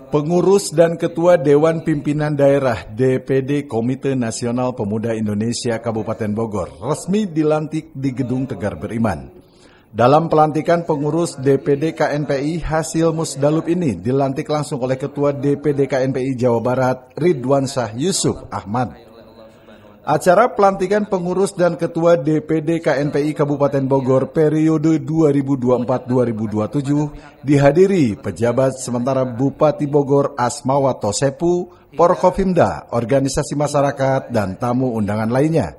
Pengurus dan Ketua Dewan Pimpinan Daerah DPD Komite Nasional Pemuda Indonesia Kabupaten Bogor resmi dilantik di Gedung Tegar Beriman. Dalam pelantikan pengurus DPD KNPI, hasil musdalub ini dilantik langsung oleh Ketua DPD KNPI Jawa Barat Ridwansyah Yusuf Ahmad. Acara pelantikan pengurus dan Ketua DPD KNPI Kabupaten Bogor periode 2024-2027 dihadiri pejabat sementara Bupati Bogor Asmawa Tosepu, Porkopimda, organisasi masyarakat, dan tamu undangan lainnya.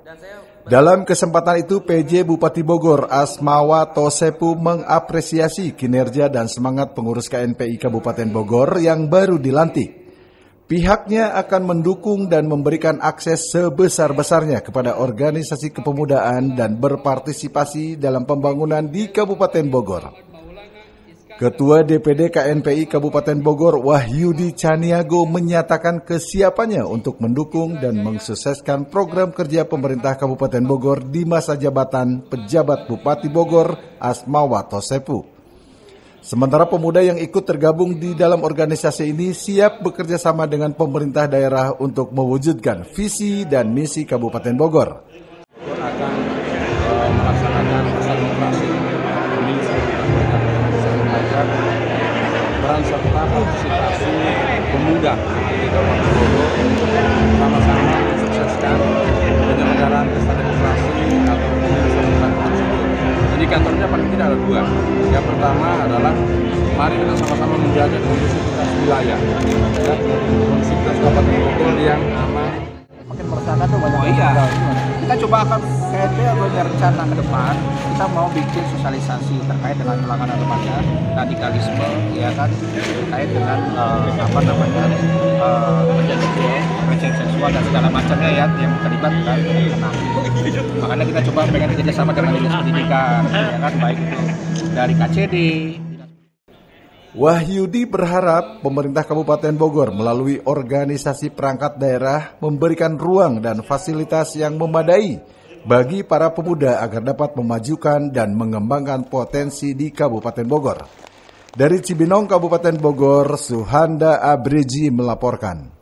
Dalam kesempatan itu, PJ Bupati Bogor Asmawa Tosepu mengapresiasi kinerja dan semangat pengurus KNPI Kabupaten Bogor yang baru dilantik. Pihaknya akan mendukung dan memberikan akses sebesar-besarnya kepada organisasi kepemudaan dan berpartisipasi dalam pembangunan di Kabupaten Bogor. Ketua DPD KNPI Kabupaten Bogor Wahyudi Caniago menyatakan kesiapannya untuk mendukung dan mensukseskan program kerja pemerintah Kabupaten Bogor di masa jabatan pejabat Bupati Bogor Asmawa Tosepu. Sementara pemuda yang ikut tergabung di dalam organisasi ini siap bekerja sama dengan pemerintah daerah untuk mewujudkan visi dan misi Kabupaten Bogor. Akan melaksanakan masa demokrasi pemilu serentak peran serta partisipasi pemuda di Kabupaten Bogor sama-sama mensukseskan penyelenggaraan pesta demokrasi atau pemilu serentak tersebut. Indikatornya paling tidak ada dua. Yang pertama adalah mari kita sama-sama menjaga kondusivitas wilayah, kondusivitas Kabupaten Bogor yang aman. Makin meresahkan tuh banyak. Kita coba akan kayak punya rencana ke depan. Kita mau bikin sosialisasi terkait dengan pelanggaran remaja, radikalisme, ya kan, terkait dengan pelecehan seksual dan segala macamnya ya yang terlibat dan anak. Makanya kita coba pengen kerjasama dengan dinas pendidikan, ya kan, baik itu dari KCD. Wahyudi berharap pemerintah Kabupaten Bogor melalui organisasi perangkat daerah memberikan ruang dan fasilitas yang memadai bagi para pemuda agar dapat memajukan dan mengembangkan potensi di Kabupaten Bogor. Dari Cibinong, Kabupaten Bogor, Suhanda Abreji melaporkan.